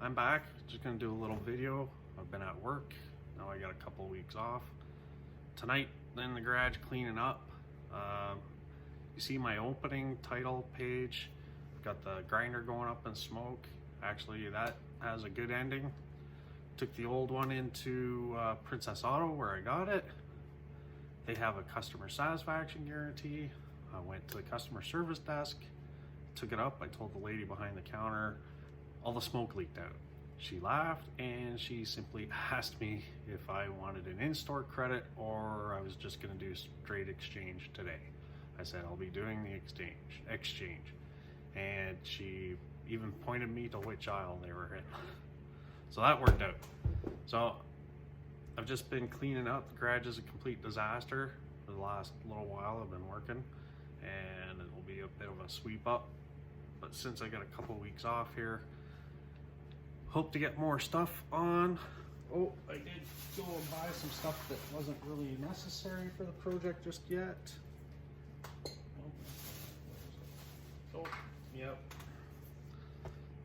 I'm back, just gonna do a little video. I've been at work, now I got a couple weeks off. Tonight, in the garage cleaning up. You see my opening title page, got the grinder going up in smoke. Actually, that has a good ending. Took the old one into Princess Auto where I got it. They have a customer satisfaction guarantee. I went to the customer service desk, took it up. I told the lady behind the counter all the smoke leaked out. She laughed and she simply asked me if I wanted an in-store credit or I was just gonna do straight exchange today. I said I'll be doing the exchange. And she even pointed me to which aisle they were in. So that worked out. So I've just been cleaning up. The garage is a complete disaster. For the last little while I've been working and it will be a bit of a sweep up. But since I got a couple weeks off here, hope to get more stuff on. Oh, I did go and buy some stuff that wasn't really necessary for the project just yet. Oh, yep.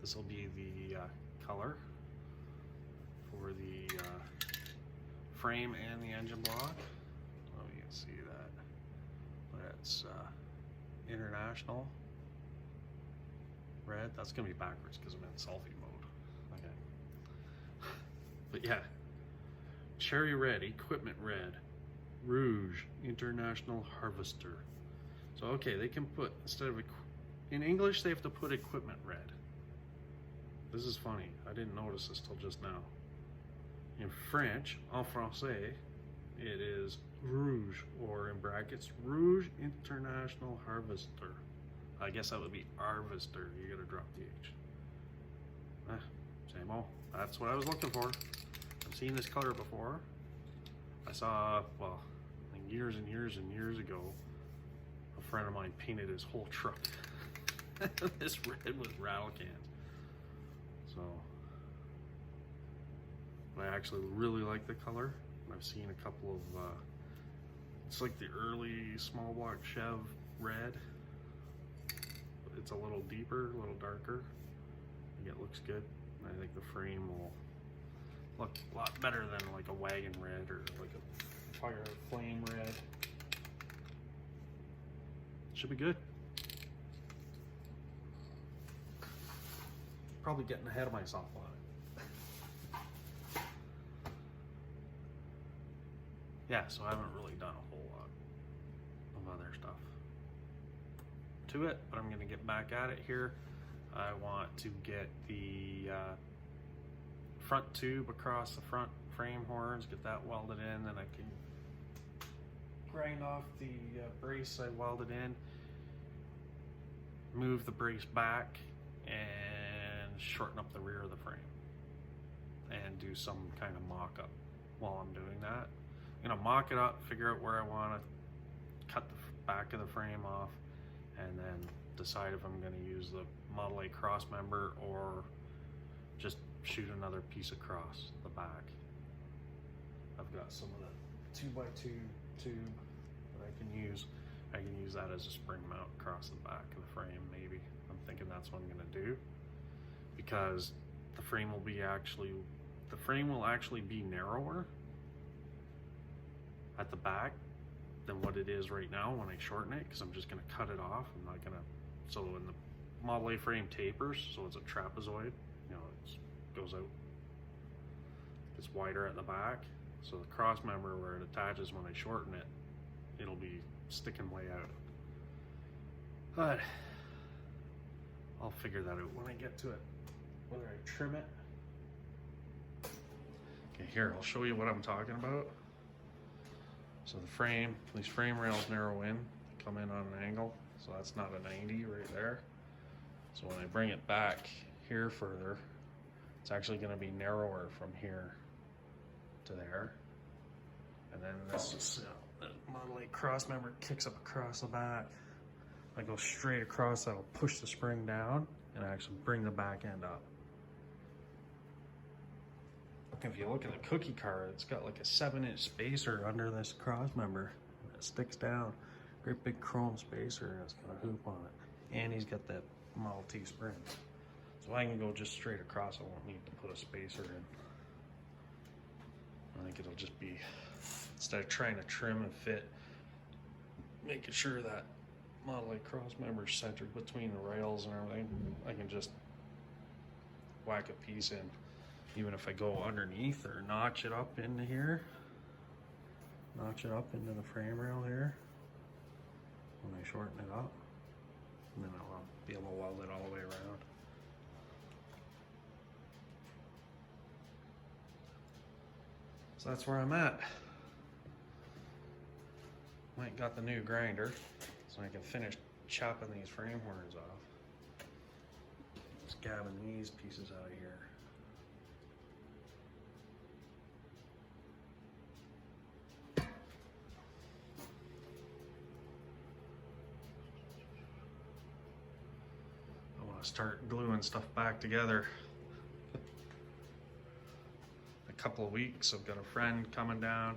This will be the color for the frame and the engine block. Oh, you can see that. That's international red. That's gonna be backwards because I'm in selfie mode. Okay. But yeah, cherry red, equipment red, rouge, international harvester. So okay, they can put, instead of in English they have to put equipment red. This is funny, I didn't notice this till just now. In French, en français, it is rouge, or in brackets, rouge international harvester. I guess that would be harvester. You gotta drop the H. Same old. That's what I was looking for. I've seen this color before. I saw, well, I think years and years and years ago, a friend of mine painted his whole truck this red with rattle cans. So, I actually really like the color. I've seen a couple of, it's like the early small block Chev red. It's a little deeper, a little darker. I think it looks good. I think the frame will look a lot better than like a wagon red or like a fire flame red. Should be good. Probably getting ahead of myself on it. Yeah, so I haven't really done a whole lot of other stuff to it, but I'm gonna get back at it here. I want to get the front tube across the front frame horns, get that welded in, then I can grind off the brace I welded in, move the brace back, and shorten up the rear of the frame, and do some kind of mock-up while I'm doing that. I'm gonna mock it up, figure out where I wanna cut the back of the frame off, and then decide if I'm going to use the Model A cross member or just shoot another piece across the back. I've got some of the 2x2 tube that I can use. I can use that as a spring mount across the back of the frame, maybe. I'm thinking that's what I'm going to do, because the frame will actually be narrower at the back than what it is right now when I shorten it, because I'm just going to cut it off. I'm not going to, so when the Model A frame tapers, so it's a trapezoid, you know, it goes out, it's wider at the back, so the cross member where it attaches, when I shorten it, it'll be sticking way out. But I'll figure that out when I get to it, whether I trim it. Okay, here, I'll show you what I'm talking about. So the frame, these frame rails narrow in, come in on an angle, so that's not a 90 right there. So when I bring it back here further, it's actually going to be narrower from here to there. And then this is, the Model A cross member kicks up across the back. I go straight across, that'll push the spring down and actually bring the back end up. If you look at the cookie car, it's got like a 7-inch spacer under this cross member that sticks down. Great big chrome spacer, and it's got a hoop on it. And he's got that Model T springs. So I can go just straight across. I won't need to put a spacer in. I think it'll just be, instead of trying to trim and fit, making sure that Model A crossmember is centered between the rails and everything, I can just whack a piece in. Even if I go underneath or notch it up into here, notch it up into the frame rail here, when I shorten it up, and then I'll be able to weld it all the way around. So that's where I'm at. Mike got the new grinder, so I can finish chopping these frame horns off. Scabbing these pieces out of here. I want to start gluing stuff back together. A couple of weeks, I've got a friend coming down.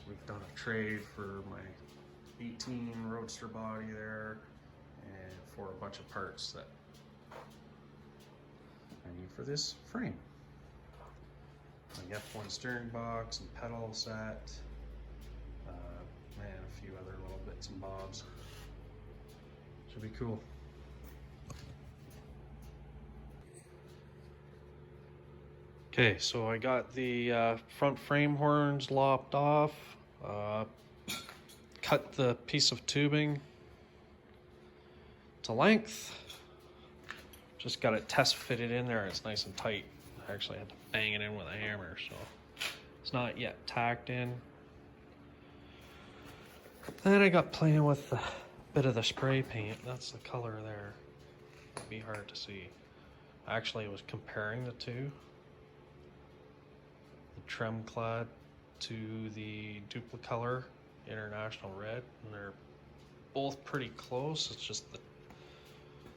We've done a trade for my 18 Roadster body there, and for a bunch of parts that I need for this frame. An F1 steering box and pedal set, and a few other little bits and bobs. Should be cool. Okay, so I got the front frame horns lopped off, cut the piece of tubing to length, just got it test fitted in there. It's nice and tight. I actually had to bang it in with a hammer, so it's not yet tacked in. Then I got playing with a bit of the spray paint. That's the color there. It'd be hard to see. I actually was comparing the two. Trim clad to the Duplicolor International Red, and they're both pretty close. It's just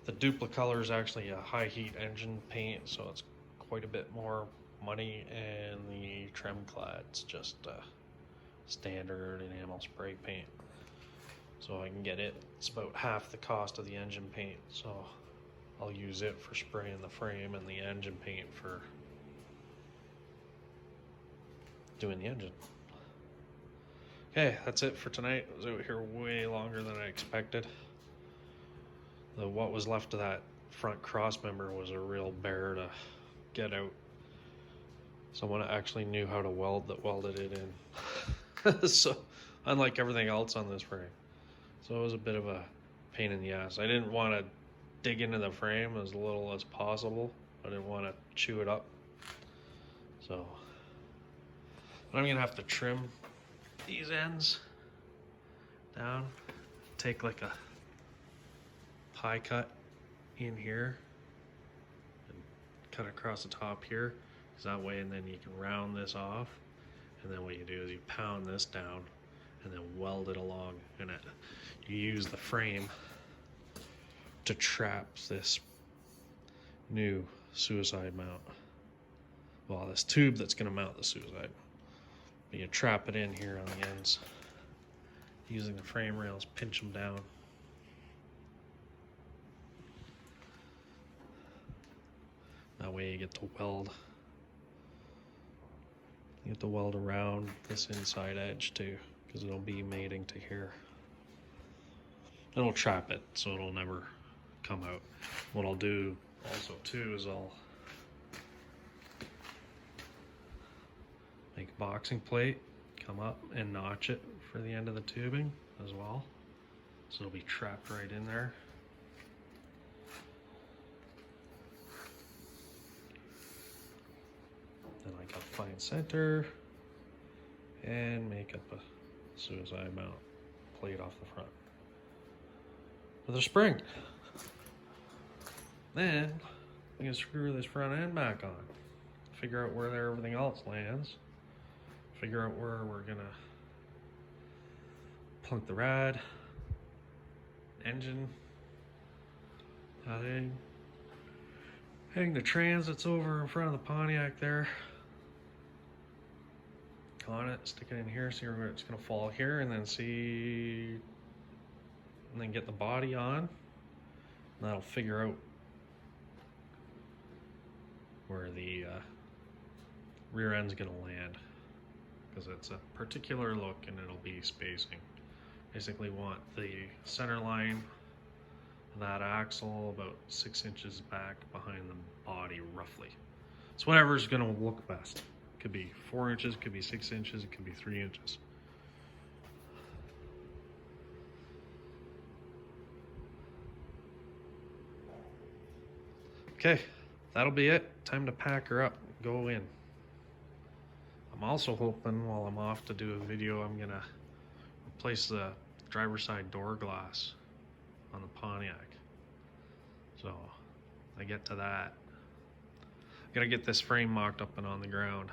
the Duplicolor is actually a high heat engine paint, so it's quite a bit more money, and the trim clad's just standard enamel spray paint. So I can get it. It's about half the cost of the engine paint, so I'll use it for spraying the frame and the engine paint for doing the engine. Okay, that's it for tonight. I was out here way longer than I expected. What was left of that front cross member was a real bear to get out. Someone actually knew how to weld that welded it in. So, unlike everything else on this frame. So it was a bit of a pain in the ass. I didn't want to dig into the frame as little as possible. I didn't want to chew it up. So I'm gonna have to trim these ends down, take like a pie cut in here and cut across the top here, because that way, and then you can round this off, and then what you do is you pound this down and then weld it along, and you use the frame to trap this new suicide mount. Well, this tube that's gonna mount the suicide. But you trap it in here on the ends using the frame rails, pinch them down. That way you get to weld. You get to weld around this inside edge too, because it'll be mating to here. It'll trap it so it'll never come out. What I'll do also too is I'll make a boxing plate, come up and notch it for the end of the tubing as well. So it'll be trapped right in there. Then I got fine center and make up a suicide mount plate off the front with a spring. Then I can screw this front end back on, figure out where everything else lands, figure out where we're gonna plunk the rad, engine, hang the transits over in front of the Pontiac there on it, stick it in here, see where it's gonna fall here, and then see, and then get the body on, and that'll figure out where the rear end's gonna land, because it's a particular look and it'll be spacing. Basically want the center line of that axle about 6 inches back behind the body roughly. It's whatever's gonna look best. Could be 4 inches, could be 6 inches, it could be 3 inches. Okay, that'll be it. Time to pack her up and go in. I'm also hoping while I'm off to do a video, I'm gonna replace the driver's side door glass on the Pontiac. So I get to that. I gotta get this frame mocked up and on the ground,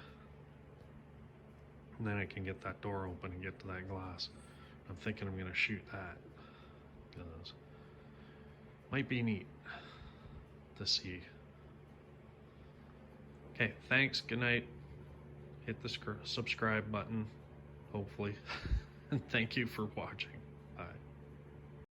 and then I can get that door open and get to that glass. I'm thinking I'm gonna shoot that, because might be neat to see. Okay, thanks, good night. Hit the subscribe button, hopefully. And thank you for watching. Bye.